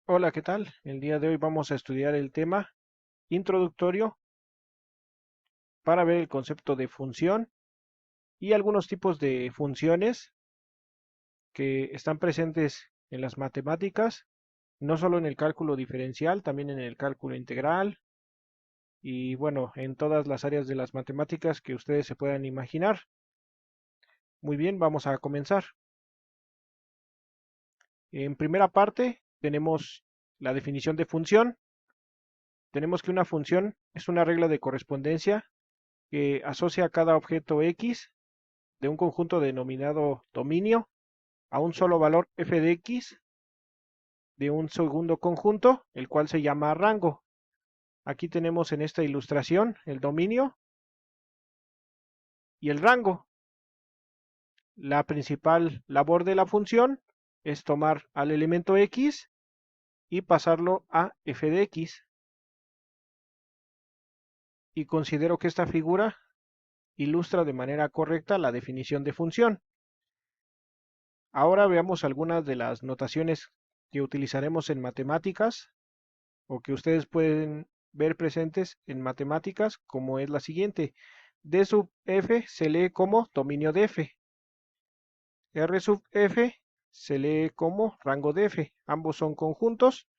Hola, ¿qué tal? El día de hoy vamos a estudiar el tema introductorio para ver el concepto de función y algunos tipos de funciones que están presentes en las matemáticas, no solo en el cálculo diferencial, también en el cálculo integral y bueno, en todas las áreas de las matemáticas que ustedes se puedan imaginar. Muy bien, vamos a comenzar. En primera parte tenemos la definición de función. Tenemos que una función es una regla de correspondencia que asocia a cada objeto X de un conjunto denominado dominio a un solo valor f de x de un segundo conjunto, el cual se llama rango. Aquí tenemos en esta ilustración el dominio y el rango. La principal labor de la función es tomar al elemento x y pasarlo a f de x. Y considero que esta figura ilustra de manera correcta la definición de función. Ahora veamos algunas de las notaciones que utilizaremos en matemáticas o que ustedes pueden ver presentes en matemáticas, como es la siguiente. D sub f se lee como dominio de f. R sub f se lee como rango de f. Ambos son conjuntos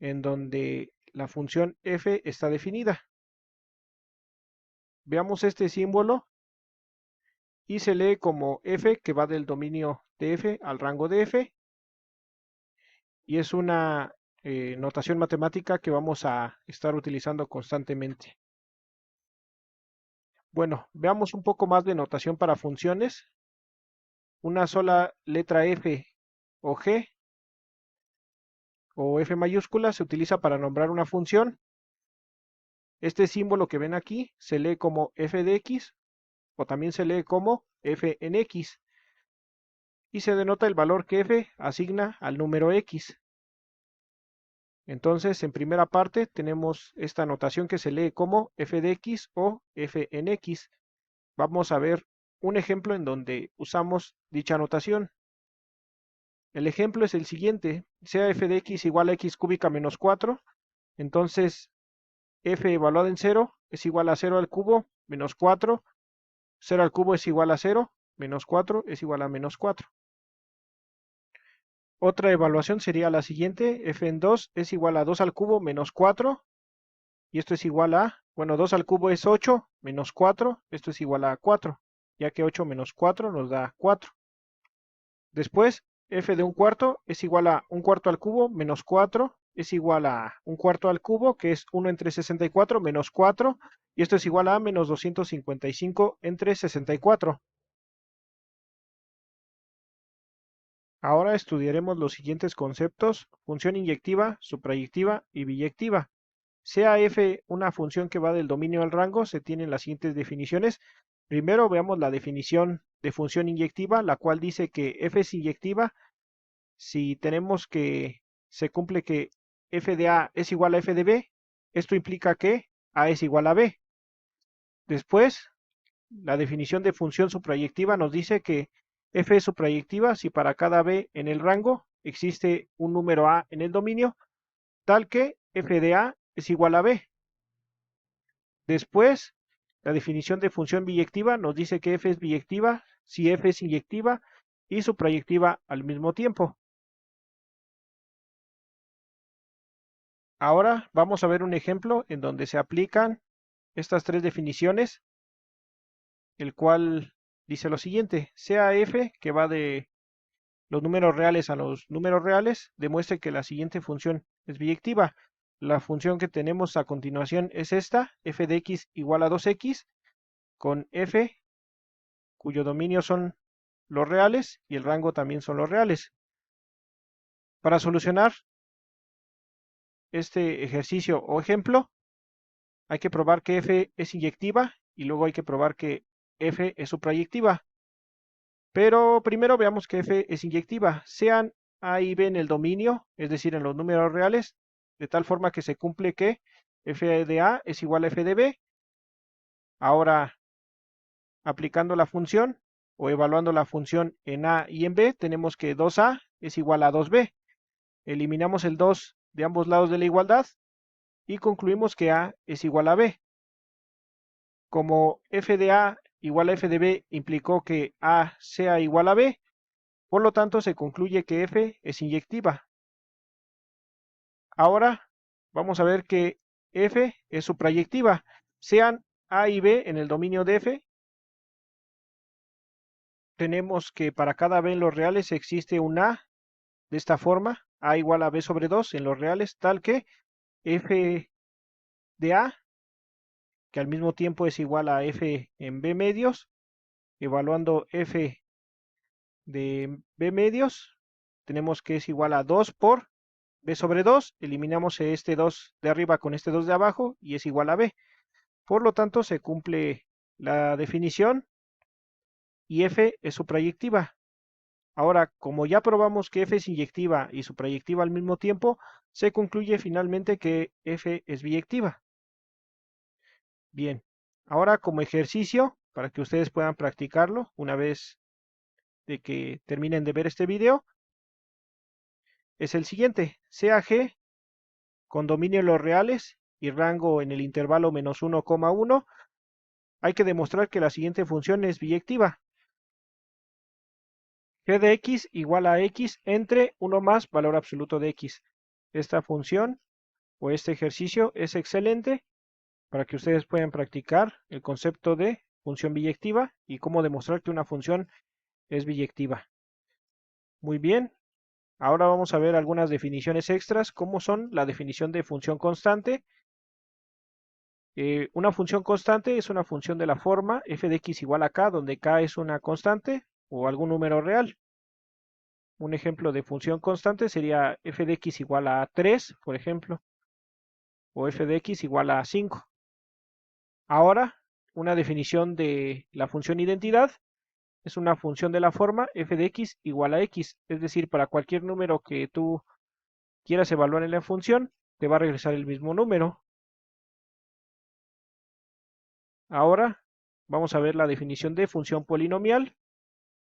en donde la función f está definida. Veamos este símbolo y se lee como f, que va del dominio de f al rango de f, y es una notación matemática que vamos a estar utilizando constantemente. Bueno, veamos un poco más de notación para funciones. Una sola letra F o G o F mayúscula se utiliza para nombrar una función. Este símbolo que ven aquí se lee como f de x o también se lee como f en x y se denota el valor que f asigna al número x. Entonces, en primera parte tenemos esta notación que se lee como f de x o f en x. Vamos a ver un ejemplo en donde usamos dicha notación. El ejemplo es el siguiente: sea f de x igual a x cúbica menos 4, entonces f evaluado en 0 es igual a 0 al cubo menos 4, 0 al cubo es igual a 0, menos 4 es igual a menos 4. Otra evaluación sería la siguiente: f en 2 es igual a 2 al cubo menos 4, y esto es igual a, bueno, 2 al cubo es 8, menos 4, esto es igual a 4, ya que 8 menos 4 nos da 4. Después, f de un cuarto es igual a un cuarto al cubo menos 4 es igual a un cuarto al cubo, que es 1 entre 64 menos 4, y esto es igual a menos 255 entre 64. Ahora estudiaremos los siguientes conceptos: función inyectiva, suprayectiva y biyectiva. Sea f una función que va del dominio al rango, se tienen las siguientes definiciones. Primero veamos la definición de función inyectiva, la cual dice que f es inyectiva si tenemos que se cumple que f de a es igual a f de b. Esto implica que a es igual a b. Después, la definición de función suprayectiva nos dice que f es suprayectiva si para cada b en el rango existe un número a en el dominio, tal que f de a es igual a b. Después, la definición de función biyectiva nos dice que f es biyectiva si f es inyectiva y suprayectiva al mismo tiempo. Ahora vamos a ver un ejemplo en donde se aplican estas tres definiciones, el cual dice lo siguiente: sea f, que va de los números reales a los números reales, demuestre que la siguiente función es biyectiva. La función que tenemos a continuación es esta: f de x igual a 2x, con f, cuyo dominio son los reales y el rango también son los reales. Para solucionar este ejercicio o ejemplo, hay que probar que f es inyectiva y luego hay que probar que f es suprayectiva. Pero primero veamos que f es inyectiva. Sean a y b en el dominio, es decir, en los números reales, de tal forma que se cumple que f de a es igual a f de b. Ahora, aplicando la función o evaluando la función en a y en b, tenemos que 2a es igual a 2b. eliminamos el 2 de ambos lados de la igualdad y concluimos que A es igual a B. Como f de A igual a f de B implicó que A sea igual a B, por lo tanto se concluye que f es inyectiva. Ahora vamos a ver que f es suprayectiva. Sean A y B en el dominio de f, tenemos que para cada B en los reales existe un A de esta forma, A igual a B sobre 2 en los reales, tal que f de A, que al mismo tiempo es igual a f en B medios, evaluando f de B medios, tenemos que es igual a 2 por B sobre 2, eliminamos este 2 de arriba con este 2 de abajo y es igual a B. Por lo tanto, se cumple la definición y f es suprayectiva. Ahora, como ya probamos que f es inyectiva y suprayectiva al mismo tiempo, se concluye finalmente que f es biyectiva. Bien, ahora como ejercicio, para que ustedes puedan practicarlo una vez de que terminen de ver este video, es el siguiente. Sea G con dominio en los reales y rango en el intervalo menos 1,1, hay que demostrar que la siguiente función es biyectiva. G de x igual a x entre 1 más valor absoluto de x. Esta función o este ejercicio es excelente para que ustedes puedan practicar el concepto de función biyectiva y cómo demostrar que una función es biyectiva. Muy bien, ahora vamos a ver algunas definiciones extras, como son la definición de función constante. Una función constante es una función de la forma f de x igual a k, donde k es una constante o algún número real. Un ejemplo de función constante sería f de x igual a 3, por ejemplo, o f de x igual a 5. Ahora, una definición de la función identidad es una función de la forma f de x igual a x, es decir, para cualquier número que tú quieras evaluar en la función, te va a regresar el mismo número. Ahora, vamos a ver la definición de función polinomial,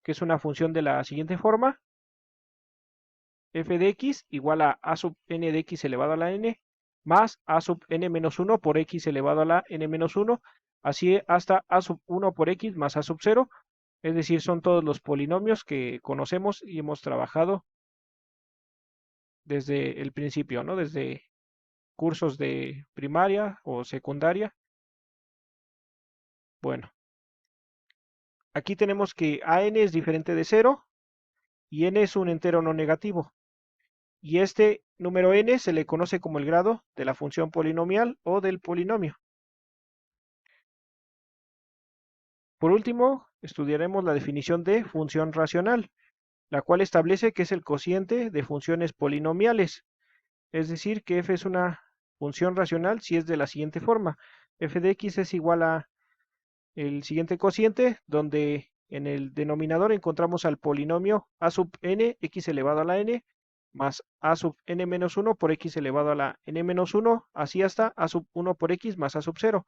que es una función de la siguiente forma: f de x igual a sub n de x elevado a la n más a sub n menos 1 por x elevado a la n menos 1, así hasta a sub 1 por x más a sub 0, es decir, son todos los polinomios que conocemos y hemos trabajado desde el principio, ¿no? Desde cursos de primaria o secundaria. Bueno, aquí tenemos que a(n) es diferente de 0 y n es un entero no negativo. Y este número n se le conoce como el grado de la función polinomial o del polinomio. Por último, estudiaremos la definición de función racional, la cual establece que es el cociente de funciones polinomiales, es decir, que f es una función racional si es de la siguiente forma: f de x es igual a el siguiente cociente, donde en el denominador encontramos al polinomio a sub n, x elevado a la n, más a sub n menos 1 por x elevado a la n menos 1, así hasta a sub 1 por x más a sub 0.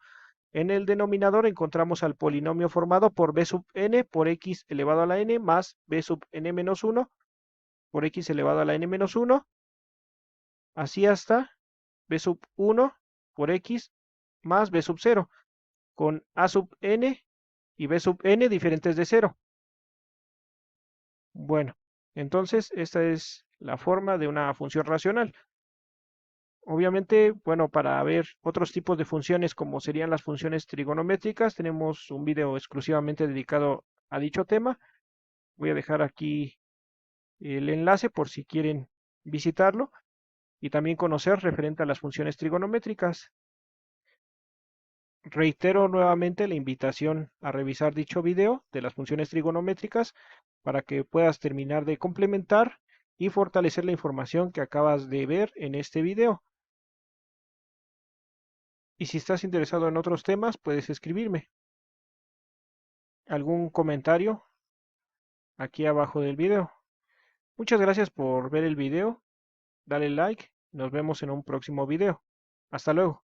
En el denominador encontramos al polinomio formado por b sub n por x elevado a la n más b sub n menos 1 por x elevado a la n menos 1, así hasta b sub 1 por x más b sub 0, con a sub n y b sub n diferentes de 0. Bueno, entonces esta es la forma de una función racional. Obviamente, bueno, para ver otros tipos de funciones como serían las funciones trigonométricas, tenemos un video exclusivamente dedicado a dicho tema. Voy a dejar aquí el enlace por si quieren visitarlo y también conocer referente a las funciones trigonométricas. Reitero nuevamente la invitación a revisar dicho video de las funciones trigonométricas para que puedas terminar de complementar y fortalecer la información que acabas de ver en este video. Y si estás interesado en otros temas, puedes escribirme algún comentario aquí abajo del video. Muchas gracias por ver el video, dale like, nos vemos en un próximo video. Hasta luego.